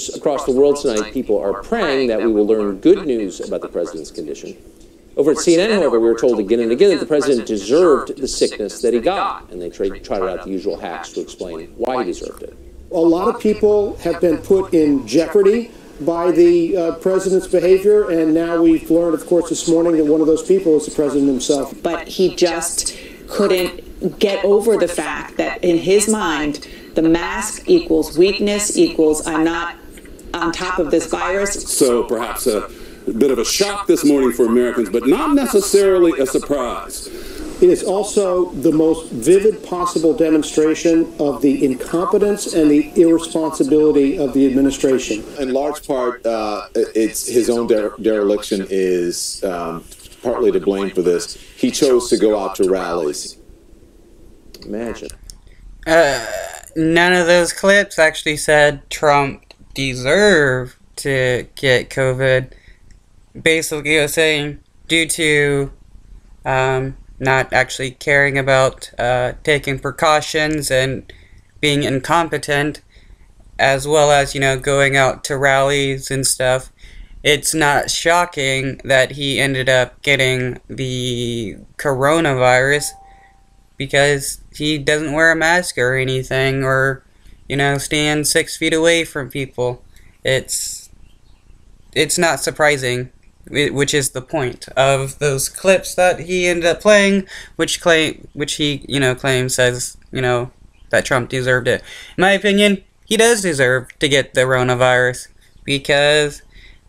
news across the world tonight, people are praying that we will learn good news about the president's condition. Over at CNN, however, we were told again and again that the president deserved the sickness that he got, and they trotted out the usual hacks to explain why he deserved it. A lot of people have been put in jeopardy by the president's behavior, and now we've learned, of course, this morning that one of those people is the president himself. But he just couldn't get over the fact that in his mind, the mask equals weakness, equals I'm not on top of this virus. So perhaps a bit of a shock this morning for Americans, but not necessarily a surprise. It is also the most vivid possible demonstration of the incompetence and the irresponsibility of the administration. In large part, it's his own dereliction is partly to blame for this. He chose to go out to rallies. Imagine. None of those clips actually said Trump deserved to get COVID. Basically, it was saying due to not actually caring about taking precautions and being incompetent, as well as, going out to rallies and stuff, it's not shocking that he ended up getting the coronavirus because he doesn't wear a mask or anything, or, stand 6 feet away from people. It's not surprising. Which is the point of those clips that he ended up playing, which he claims says, that Trump deserved it. In my opinion, he does deserve to get the coronavirus, because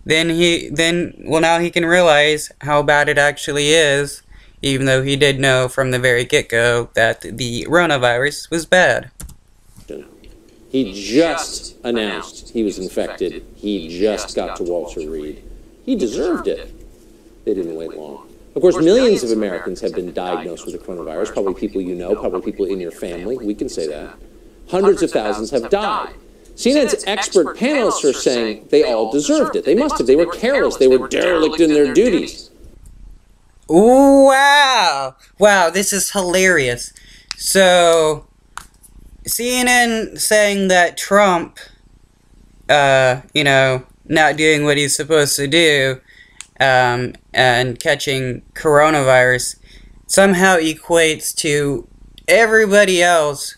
now he can realize how bad it actually is, even though he did know from the very get-go that the coronavirus was bad. He just announced he was infected. He just got to Walter Reed. He deserved it. They didn't wait long. Of course, millions of Americans have been diagnosed with the coronavirus, probably people you know, probably people in your family. We can say that. Hundreds of thousands have died. CNN's expert panelists are saying they all deserved it. They must have. They were careless. They were derelict in their duties. Wow! Wow, this is hilarious. So, CNN saying that Trump, not doing what he's supposed to do, and catching coronavirus somehow equates to everybody else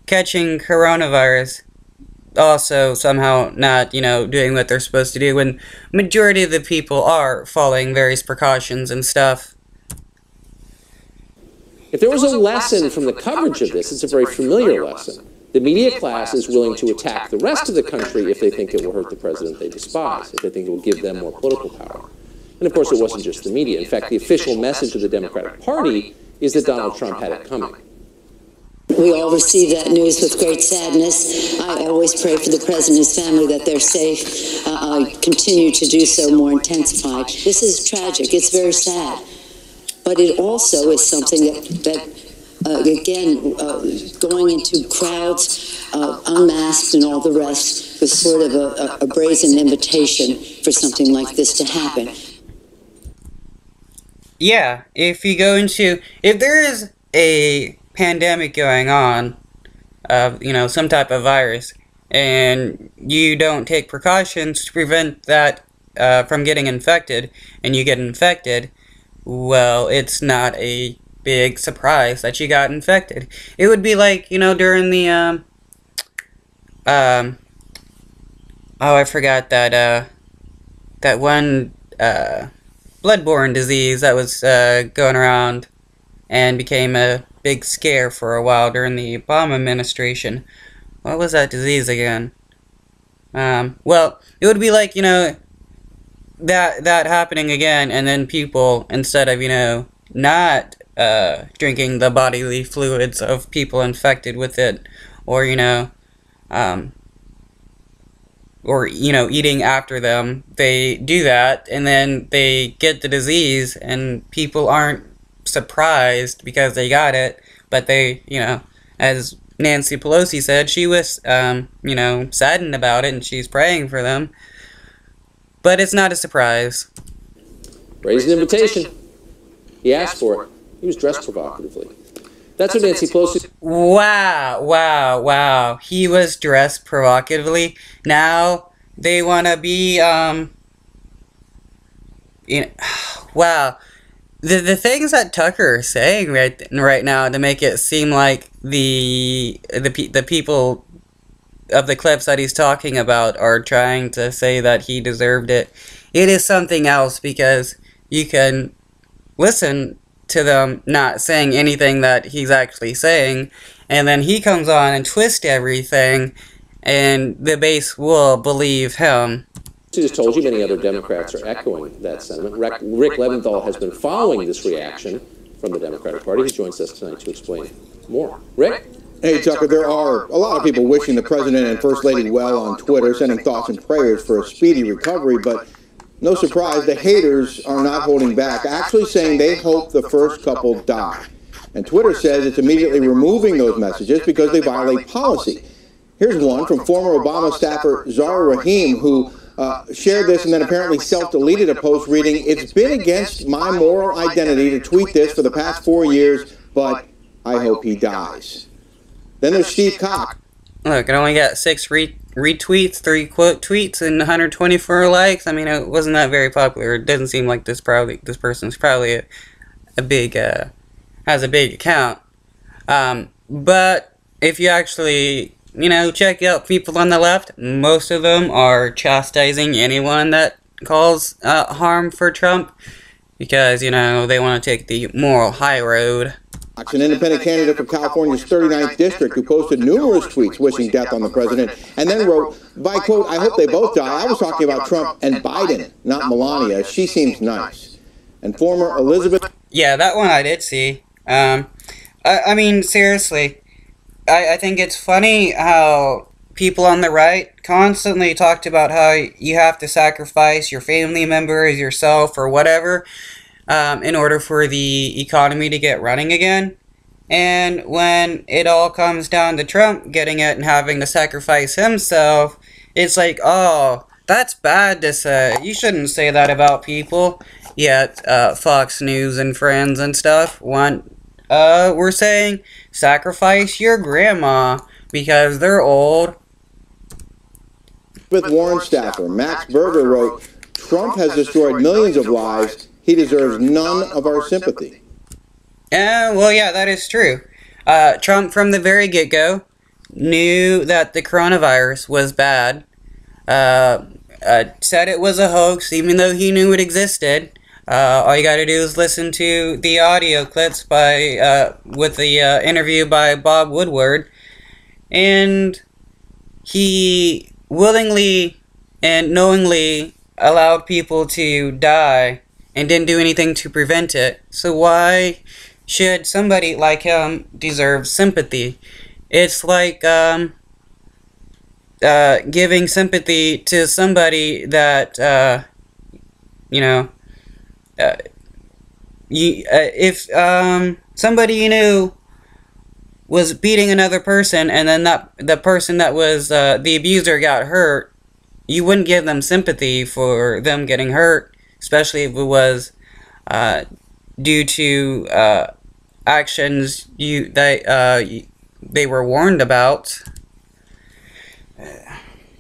catching coronavirus also somehow not, doing what they're supposed to do, when majority of the people are following various precautions and stuff. If there was a lesson from the coverage of this, it's a very familiar lesson. The media class is willing to attack the rest of the country if they think it will hurt the president they despise, if they think it will give them more political power. And of course, it wasn't just the media. In fact, the official message of the Democratic Party is that Donald Trump had it coming. We all receive that news with great sadness. I always pray for the president and his family that they're safe. I continue to do so, more intensified. This is tragic. It's very sad. But it also is something that again, going into crowds, unmasked and all the rest, was sort of a brazen invitation for something like this to happen. Yeah, if there is a pandemic going on, some type of virus, and you don't take precautions to prevent that from getting infected, and you get infected, well, it's not a big surprise that you got infected. It would be like, during the, I forgot that one, bloodborne disease that was, going around and became a big scare for a while during the Obama administration. What was that disease again? Well, it would be like, that happening again, and then people, instead of, not drinking the bodily fluids of people infected with it, or eating after them, they do that, and then they get the disease, and people aren't surprised because they got it, but they, as Nancy Pelosi said, she was, saddened about it, and she's praying for them, but it's not a surprise. Raised an invitation. He asked for it. He was dressed provocatively. That's what Nancy Pelosi... Wow. He was dressed provocatively. Now they want to be, wow. The things that Tucker is saying right now to make it seem like the people of the clips that he's talking about are trying to say that he deserved it. It is something else, because you can listen to them not saying anything that he's actually saying, and then he comes on and twists everything, and the base will believe him. He just told you many other Democrats are echoing that sentiment. Rick Leventhal has been following this reaction from the Democratic Party. He joins us tonight to explain more. Rick? Hey, Tucker, there are a lot of people wishing the President and First Lady well on Twitter, sending thoughts and prayers for a speedy recovery, but no surprise, the haters are not holding back, actually saying they hope the first couple die. And Twitter says it's immediately removing those messages because they violate policy. Here's one from former Obama staffer Zahra Rahim, who shared this and then apparently self-deleted a post reading, "It's been against my moral identity to tweet this for the past 4 years, but I hope he dies." Then there's Steve Cox. Look, it only got 6 retweets, 3 quote tweets, and 124 likes. I mean, it wasn't that very popular. It doesn't seem like this person's probably a big, has a big account. But if you actually, check out people on the left, most of them are chastising anyone that calls harm for Trump, because, they want to take the moral high road. An independent candidate for California's 39th district who posted numerous tweets wishing death on the president and then wrote, by quote, "I hope they both die. I was talking about Trump and Biden, not Melania. She seems nice." And former Elizabeth... Yeah, that one I did see. I mean, seriously, I think it's funny how people on the right constantly talked about how you have to sacrifice your family members, yourself, or whatever, in order for the economy to get running again. And when it all comes down to Trump getting it and having to sacrifice himself, it's like, oh, that's bad to say. You shouldn't say that about people. Yet, Fox News and Friends and stuff we're saying, sacrifice your grandma because they're old. With Warren staffer Max Berger wrote, "Trump has destroyed millions of lives. He deserves none of our sympathy." Well, yeah, that is true. Trump, from the very get-go, knew that the coronavirus was bad. Said it was a hoax, even though he knew it existed. All you gotta do is listen to the audio clips with the interview by Bob Woodward. And he willingly and knowingly allowed people to die and didn't do anything to prevent it. So why should somebody like him deserve sympathy? It's like giving sympathy to somebody that if somebody you knew was beating another person, and then the person that was the abuser got hurt, you wouldn't give them sympathy for them getting hurt, especially if it was due to actions they were warned about.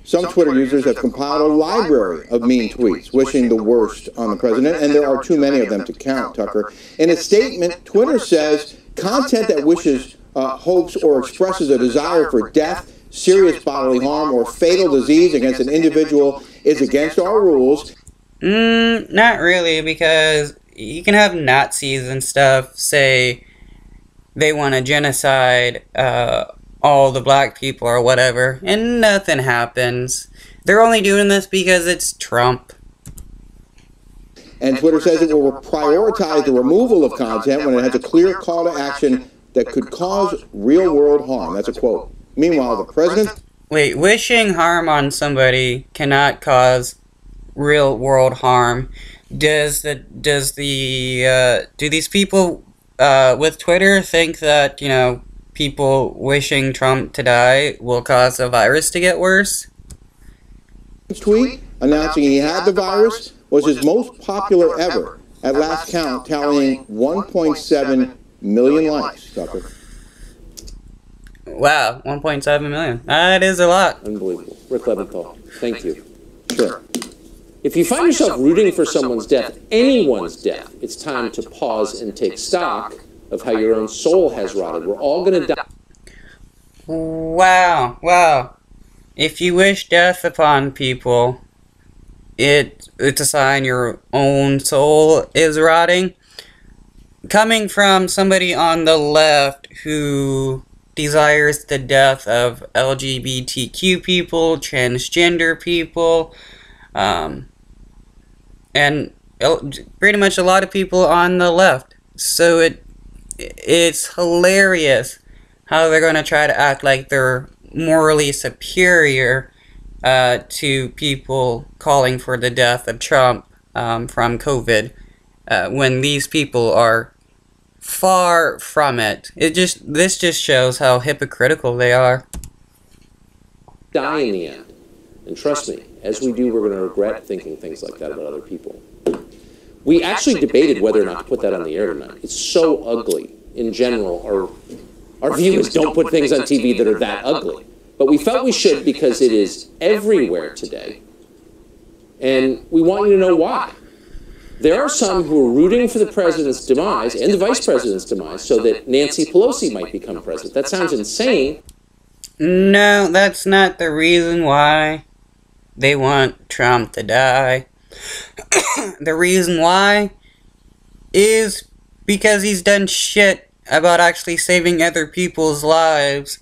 Some Twitter users have compiled a library of mean tweets wishing the worst on the president, and there are too many of them to count, Tucker. In a statement, Twitter says content that wishes, hopes, or expresses a desire for death, serious bodily harm, or fatal disease against an individual is against our rules. Not really, because you can have Nazis and stuff say they want to genocide all the black people or whatever, and nothing happens. They're only doing this because it's Trump. And Twitter says it will prioritize the removal of content when it has a clear call to action that could cause real-world harm. That's a quote. Meanwhile, the president... Wait, wishing harm on somebody cannot cause real-world harm. Do these people with Twitter think that, people wishing Trump to die will cause the virus to get worse? Tweet announcing he had the virus was his most popular ever, at last count tallying 1.7 million likes, Tucker. Wow, 1.7 million. That is a lot. Unbelievable. Rick Leventhal, thank you. Sure. If you find yourself rooting for someone's death, anyone's death, it's time to pause and take stock of how your own soul has rotted. We're all going to die. Wow, wow. If you wish death upon people, it's a sign your own soul is rotting. Coming from somebody on the left who desires the death of LGBTQ people, transgender people, and pretty much a lot of people on the left. So it's hilarious how they're going to try to act like they're morally superior to people calling for the death of Trump from COVID, when these people are far from it. This just shows how hypocritical they are. Die in the end. And trust me, as we do, we're going to regret thinking things like that about other people. We actually debated whether or not to put that on the air tonight. It's so ugly. In general, our view is don't put things on TV that are that ugly. But we felt we should because it is everywhere today. And we want you to know why. There are some who are rooting for the president's demise and the vice president's demise so that Nancy Pelosi might become president. That sounds insane. No, that's not the reason why they want Trump to die. The reason why is because he's done shit about actually saving other people's lives.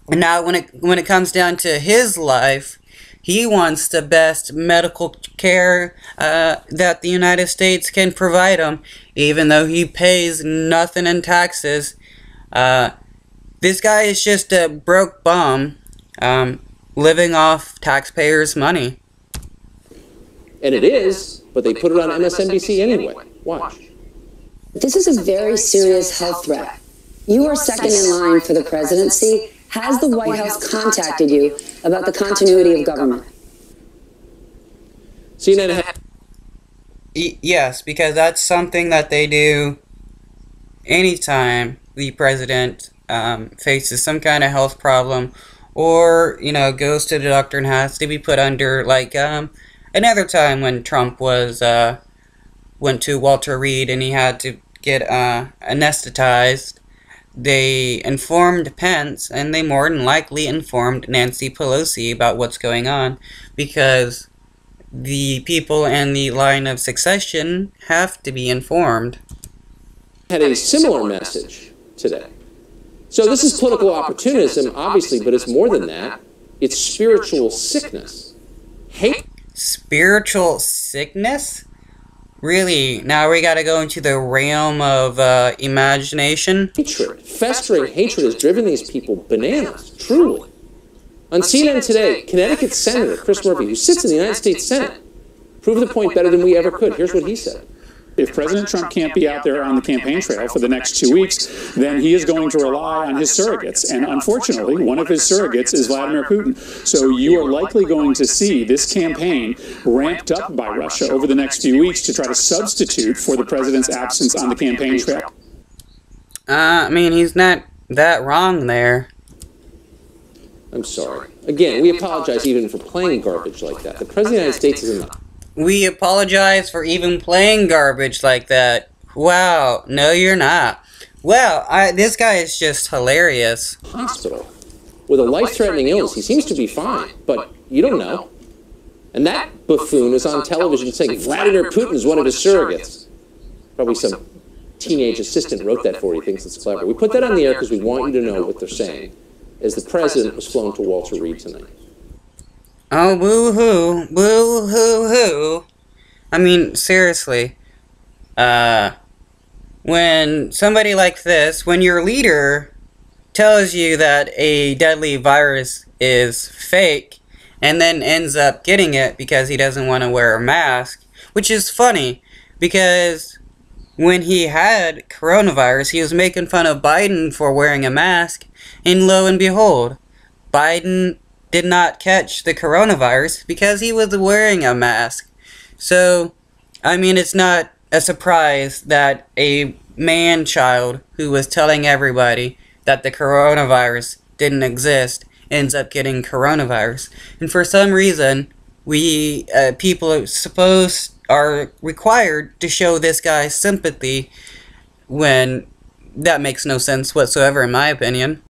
And now when it comes down to his life, he wants the best medical care that the United States can provide him, even though he pays nothing in taxes. This guy is just a broke bum, living off taxpayers' money. And it is, but they put it on MSNBC anyway. Watch. This is a very serious health threat. You are second in line for the presidency. Has the White House contacted you about the continuity of government? CNN. Yes, because that's something that they do anytime the president faces some kind of health problem, or goes to the doctor and has to be put under, like another time when Trump went to Walter Reed and he had to get anesthetized. They informed Pence, and they more than likely informed Nancy Pelosi about what's going on, because the people in the line of succession have to be informed. Had a similar message today. So this is political opportunism, obviously, but it's more than that. It's spiritual sickness. Hate. Spiritual sickness? Really? Now we gotta go into the realm of imagination? Hatred. Festering hatred has driven these people bananas, truly. On CNN today, Connecticut Senator Chris Murphy, who sits in the United States Senate, proved the point better than we ever could. Here's what he said. If President Trump can't be out there on the campaign trail for the next 2 weeks, then he is going to rely on his surrogates. And unfortunately, one of his surrogates is Vladimir Putin. So you are likely going to see this campaign ramped up by Russia over the next few weeks to try to substitute for the president's absence on the campaign trail. I mean, he's not that wrong there. I'm sorry. Again, we apologize even for playing garbage like that. The President of the United States is in the... We apologize for even playing garbage like that. Wow, no you're not. Well, this guy is just hilarious. Hospital with a life-threatening illness. He seems to be fine, but you don't know. And that buffoon is on television saying Vladimir Putin is one of his surrogates. Probably some teenage assistant wrote that for you, thinks it's clever. We put that on the air because we want you to know what they're saying, as the president was flown to Walter Reed tonight. Oh, boo-hoo, boo-hoo-hoo. I mean, seriously. When somebody like this, when your leader tells you that a deadly virus is fake, and then ends up getting it because he doesn't want to wear a mask, which is funny, because when he had coronavirus, he was making fun of Biden for wearing a mask, and lo and behold, Biden did not catch the coronavirus because he was wearing a mask. So, I mean, it's not a surprise that a man-child who was telling everybody that the coronavirus didn't exist ends up getting coronavirus. And for some reason, we people are required to show this guy sympathy when that makes no sense whatsoever, in my opinion.